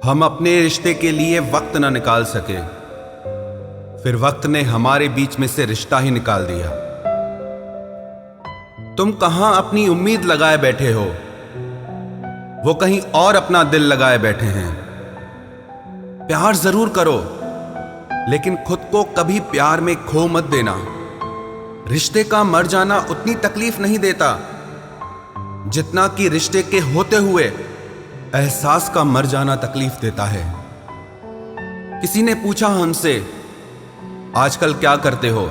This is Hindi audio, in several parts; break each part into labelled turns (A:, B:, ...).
A: हम अपने रिश्ते के लिए वक्त ना निकाल सके, फिर वक्त ने हमारे बीच में से रिश्ता ही निकाल दिया। तुम कहां अपनी उम्मीद लगाए बैठे हो, वो कहीं और अपना दिल लगाए बैठे हैं। प्यार जरूर करो, लेकिन खुद को कभी प्यार में खो मत देना। रिश्ते का मर जाना उतनी तकलीफ नहीं देता जितना कि रिश्ते के होते हुए एहसास का मर जाना तकलीफ देता है। किसी ने पूछा हमसे, आजकल क्या करते हो?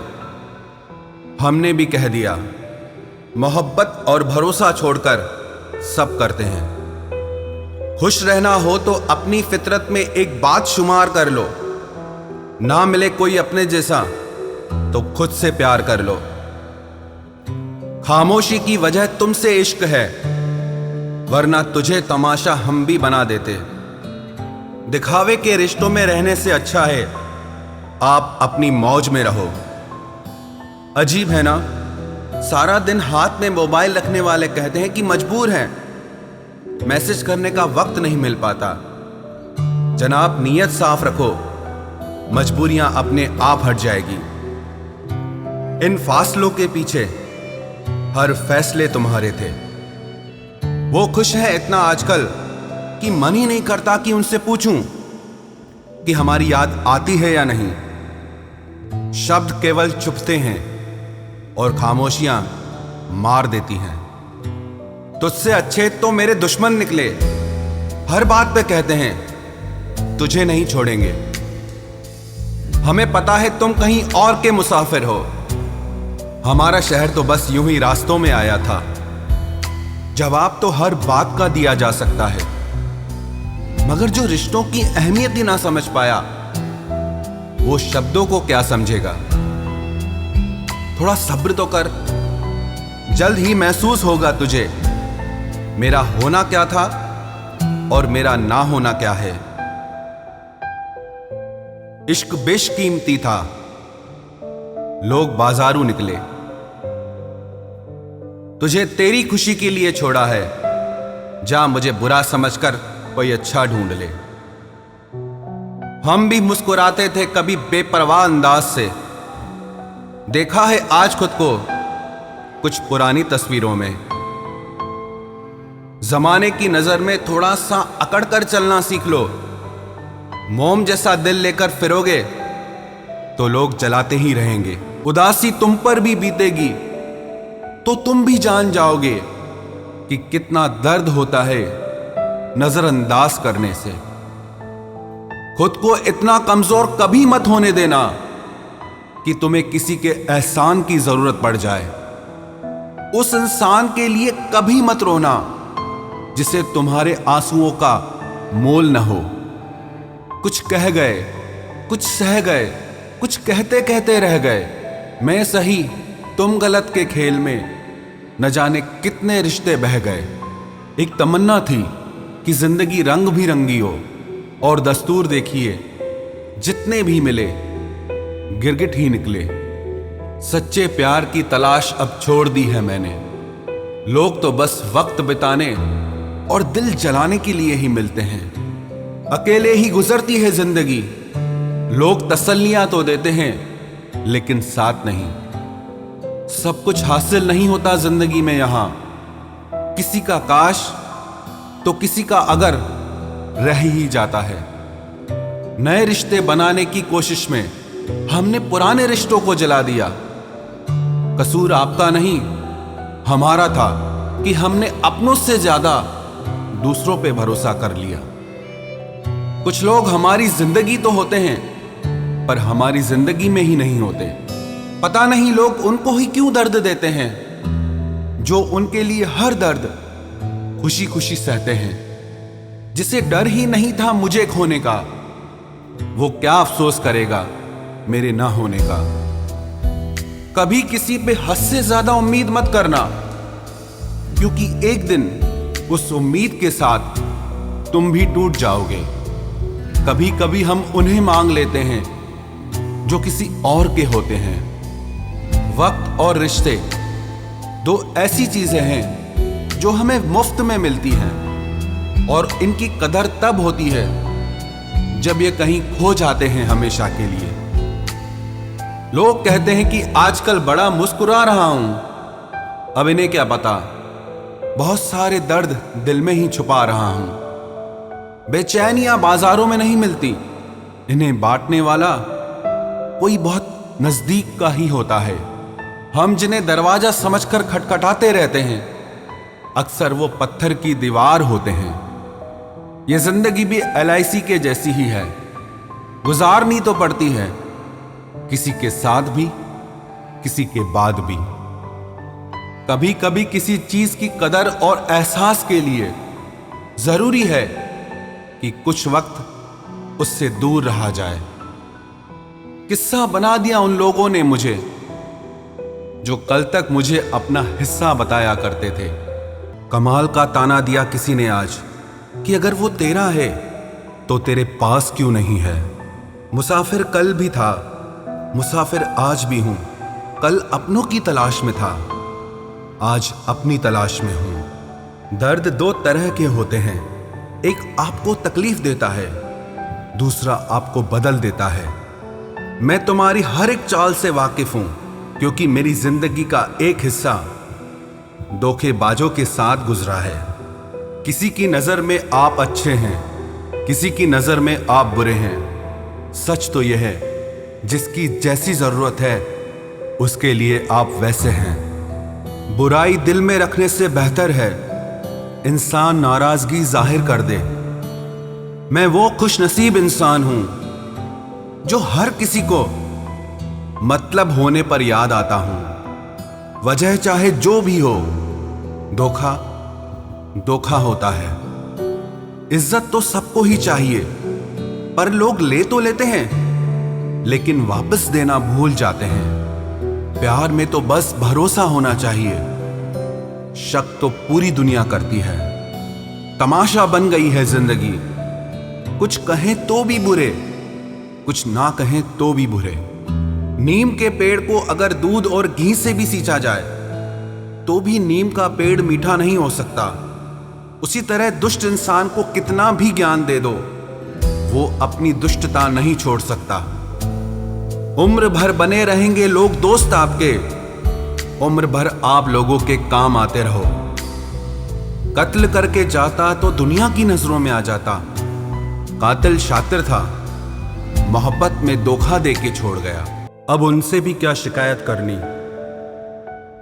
A: हमने भी कह दिया, मोहब्बत और भरोसा छोड़कर सब करते हैं। खुश रहना हो तो अपनी फितरत में एक बात शुमार कर लो, ना मिले कोई अपने जैसा तो खुद से प्यार कर लो। खामोशी की वजह तुमसे इश्क है, वरना तुझे तमाशा हम भी बना देते। दिखावे के रिश्तों में रहने से अच्छा है आप अपनी मौज में रहो। अजीब है ना, सारा दिन हाथ में मोबाइल रखने वाले कहते हैं कि मजबूर हैं, मैसेज करने का वक्त नहीं मिल पाता। जनाब, नीयत साफ रखो, मजबूरियां अपने आप हट जाएगी। इन फासलों के पीछे हर फैसले तुम्हारे थे। वो खुश है इतना आजकल कि मन ही नहीं करता कि उनसे पूछूं कि हमारी याद आती है या नहीं। शब्द केवल चुपते हैं और खामोशियां मार देती हैं। तुझसे अच्छे तो मेरे दुश्मन निकले, हर बात पे कहते हैं तुझे नहीं छोड़ेंगे। हमें पता है तुम कहीं और के मुसाफिर हो, हमारा शहर तो बस यूं ही रास्तों में आया था। जवाब तो हर बात का दिया जा सकता है, मगर जो रिश्तों की अहमियत ही ना समझ पाया, वो शब्दों को क्या समझेगा। थोड़ा सब्र तो कर, जल्द ही महसूस होगा तुझे मेरा होना क्या था और मेरा ना होना क्या है। इश्क बेशकीमती था, लोग बाजारू निकले। तुझे तेरी खुशी के लिए छोड़ा है, जा मुझे बुरा समझकर कोई अच्छा ढूंढ ले। हम भी मुस्कुराते थे कभी बेपरवाह अंदाज से, देखा है आज खुद को कुछ पुरानी तस्वीरों में। जमाने की नजर में थोड़ा सा अकड़ कर चलना सीख लो। मोम जैसा दिल लेकर फिरोगे तो लोग जलाते ही रहेंगे। उदासी तुम पर भी बीतेगी तो तुम भी जान जाओगे कि कितना दर्द होता है नजरअंदाज करने से। खुद को इतना कमजोर कभी मत होने देना कि तुम्हें किसी के एहसान की जरूरत पड़ जाए। उस इंसान के लिए कभी मत रोना जिसे तुम्हारे आंसुओं का मोल न हो। कुछ कह गए, कुछ सह गए, कुछ कहते कहते रह गए। मैं सही तुम गलत के खेल में न जाने कितने रिश्ते बह गए। एक तमन्ना थी कि जिंदगी रंग भी रंगी हो, और दस्तूर देखिए जितने भी मिले गिरगिट ही निकले। सच्चे प्यार की तलाश अब छोड़ दी है मैंने। लोग तो बस वक्त बिताने और दिल जलाने के लिए ही मिलते हैं। अकेले ही गुजरती है जिंदगी, लोग तसल्लियां तो देते हैं लेकिन साथ नहीं। सब कुछ हासिल नहीं होता जिंदगी में यहां, किसी का काश तो किसी का अगर रह ही जाता है। नए रिश्ते बनाने की कोशिश में हमने पुराने रिश्तों को जला दिया। कसूर आपका नहीं हमारा था कि हमने अपनों से ज्यादा दूसरों पे भरोसा कर लिया। कुछ लोग हमारी जिंदगी तो होते हैं पर हमारी जिंदगी में ही नहीं होते। पता नहीं लोग उनको ही क्यों दर्द देते हैं जो उनके लिए हर दर्द खुशी खुशी सहते हैं। जिसे डर ही नहीं था मुझे खोने का, वो क्या अफसोस करेगा मेरे ना होने का। कभी किसी पे हद से ज्यादा उम्मीद मत करना, क्योंकि एक दिन उस उम्मीद के साथ तुम भी टूट जाओगे। कभी कभी हम उन्हें मांग लेते हैं जो किसी और के होते हैं। वक्त और रिश्ते दो ऐसी चीजें हैं जो हमें मुफ्त में मिलती हैं, और इनकी कदर तब होती है जब ये कहीं खो जाते हैं हमेशा के लिए। लोग कहते हैं कि आजकल बड़ा मुस्कुरा रहा हूं, अब इन्हें क्या पता, बहुत सारे दर्द दिल में ही छुपा रहा हूं। बेचैनियां बाजारों में नहीं मिलती, इन्हें बांटने वाला कोई बहुत नजदीक का ही होता है। हम जिन्हें दरवाजा समझकर खटखटाते रहते हैं, अक्सर वो पत्थर की दीवार होते हैं। ये जिंदगी भी LIC के जैसी ही है, गुजारनी तो पड़ती है, किसी के साथ भी किसी के बाद भी। कभी कभी किसी चीज की कदर और एहसास के लिए जरूरी है कि कुछ वक्त उससे दूर रहा जाए। किस्सा बना दिया उन लोगों ने मुझे जो कल तक मुझे अपना हिस्सा बताया करते थे। कमाल का ताना दिया किसी ने आज कि अगर वो तेरा है तो तेरे पास क्यों नहीं है। मुसाफिर कल भी था, मुसाफिर आज भी हूं। कल अपनों की तलाश में था, आज अपनी तलाश में हूं। दर्द दो तरह के होते हैं, एक आपको तकलीफ देता है, दूसरा आपको बदल देता है। मैं तुम्हारी हर एक चाल से वाकिफ हूं, क्योंकि मेरी जिंदगी का एक हिस्सा धोखेबाजों के साथ गुजरा है। किसी की नजर में आप अच्छे हैं, किसी की नजर में आप बुरे हैं। सच तो यह है, जिसकी जैसी जरूरत है उसके लिए आप वैसे हैं। बुराई दिल में रखने से बेहतर है इंसान नाराजगी जाहिर कर दे। मैं वो खुशनसीब इंसान हूं जो हर किसी को मतलब होने पर याद आता हूं। वजह चाहे जो भी हो, धोखा धोखा होता है। इज्जत तो सबको ही चाहिए, पर लोग ले तो लेते हैं लेकिन वापस देना भूल जाते हैं। प्यार में तो बस भरोसा होना चाहिए, शक तो पूरी दुनिया करती है। तमाशा बन गई है जिंदगी, कुछ कहें तो भी बुरे, कुछ ना कहें तो भी बुरे। नीम के पेड़ को अगर दूध और घी से भी सींचा जाए तो भी नीम का पेड़ मीठा नहीं हो सकता। उसी तरह दुष्ट इंसान को कितना भी ज्ञान दे दो, वो अपनी दुष्टता नहीं छोड़ सकता। उम्र भर बने रहेंगे लोग दोस्त आपके, उम्र भर आप लोगों के काम आते रहो। कत्ल करके जाता तो दुनिया की नजरों में आ जाता। कातिल शातिर था, मोहब्बत में धोखा दे के छोड़ गया। अब उनसे भी क्या शिकायत करनी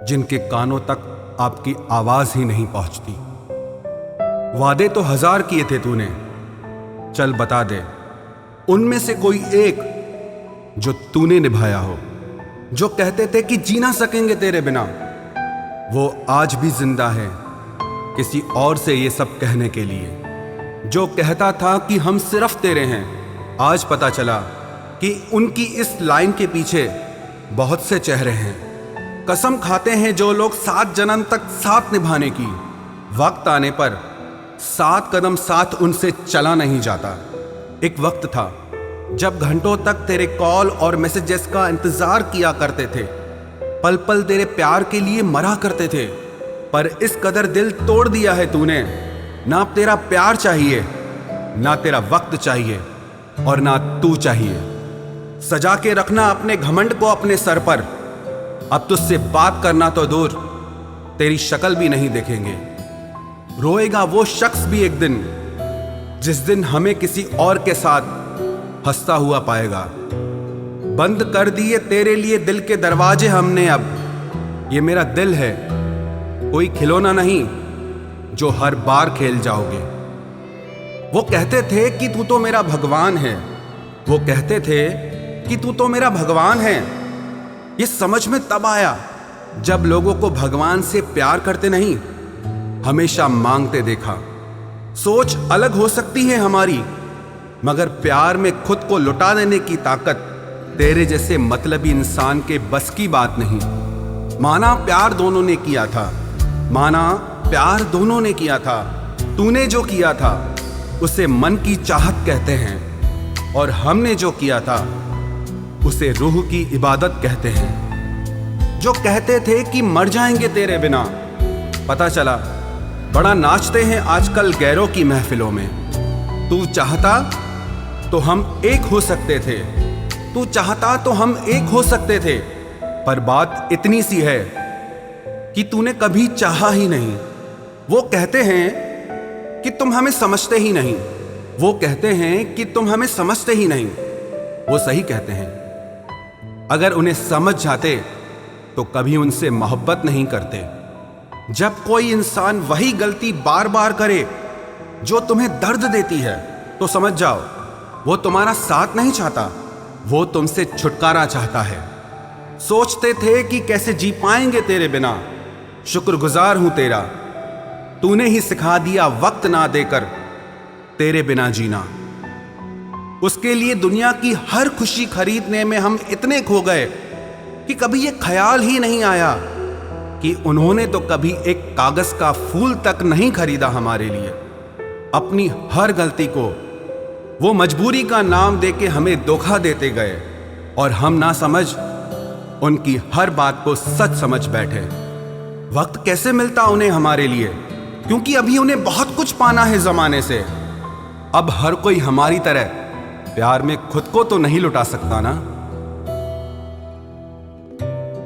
A: जिनके कानों तक आपकी आवाज ही नहीं पहुंचती। वादे तो 1000 किए थे तूने, चल बता दे उनमें से कोई एक जो तूने निभाया हो। जो कहते थे कि जी ना सकेंगे तेरे बिना, वो आज भी जिंदा है किसी और से ये सब कहने के लिए। जो कहता था कि हम सिर्फ तेरे हैं, आज पता चला कि उनकी इस लाइन के पीछे बहुत से चेहरे हैं। कसम खाते हैं जो लोग 7 जन्म तक साथ निभाने की, वक्त आने पर 7 कदम साथ उनसे चला नहीं जाता। एक वक्त था जब घंटों तक तेरे कॉल और मैसेजेस का इंतजार किया करते थे, पल पल तेरे प्यार के लिए मरा करते थे। पर इस कदर दिल तोड़ दिया है तूने, ना तेरा प्यार चाहिए, ना तेरा वक्त चाहिए, और ना तू चाहिए। सजा के रखना अपने घमंड को अपने सर पर। अब तुझसे बात करना तो दूर, तेरी शक्ल भी नहीं देखेंगे। रोएगा वो शख्स भी एक दिन, जिस दिन हमें किसी और के साथ हंसता हुआ पाएगा। बंद कर दिए तेरे लिए दिल के दरवाजे हमने अब। ये मेरा दिल है, कोई खिलौना नहीं जो हर बार खेल जाओगे। वो कहते थे कि तू तो मेरा भगवान है, वो कहते थे कि तू तो मेरा भगवान है। ये समझ में तब आया जब लोगों को भगवान से प्यार करते नहीं, हमेशा मांगते देखा। सोच अलग हो सकती है हमारी, मगर प्यार में खुद को लुटा देने की ताकत तेरे जैसे मतलबी इंसान के बस की बात नहीं। माना प्यार दोनों ने किया था, माना प्यार दोनों ने किया था। तूने जो किया था उसे मन की चाहत कहते हैं, और हमने जो किया था उसे रूह की इबादत कहते हैं। जो कहते थे कि मर जाएंगे तेरे बिना, पता चला बड़ा नाचते हैं आजकल गैरों की महफिलों में। तू चाहता तो हम एक हो सकते थे, तू चाहता तो हम एक हो सकते थे, पर बात इतनी सी है कि तूने कभी चाहा ही नहीं। वो कहते हैं कि तुम हमें समझते ही नहीं, वो कहते हैं कि तुम हमें समझते ही नहीं। वो सही कहते हैं। अगर उन्हें समझ जाते तो कभी उनसे मोहब्बत नहीं करते। जब कोई इंसान वही गलती बार बार करे जो तुम्हें दर्द देती है, तो समझ जाओ वो तुम्हारा साथ नहीं चाहता, वो तुमसे छुटकारा चाहता है। सोचते थे कि कैसे जी पाएंगे तेरे बिना, शुक्रगुजार हूं तेरा, तूने ही सिखा दिया वक्त ना देकर तेरे बिना जीना। उसके लिए दुनिया की हर खुशी खरीदने में हम इतने खो गए कि कभी ये ख्याल ही नहीं आया कि उन्होंने तो कभी एक कागज का फूल तक नहीं खरीदा हमारे लिए। अपनी हर गलती को वो मजबूरी का नाम देके हमें धोखा देते गए, और हम ना समझ उनकी हर बात को सच समझ बैठे। वक्त कैसे मिलता उन्हें हमारे लिए, क्योंकि अभी उन्हें बहुत कुछ पाना है जमाने से। अब हर कोई हमारी तरह प्यार में खुद को तो नहीं लुटा सकता ना।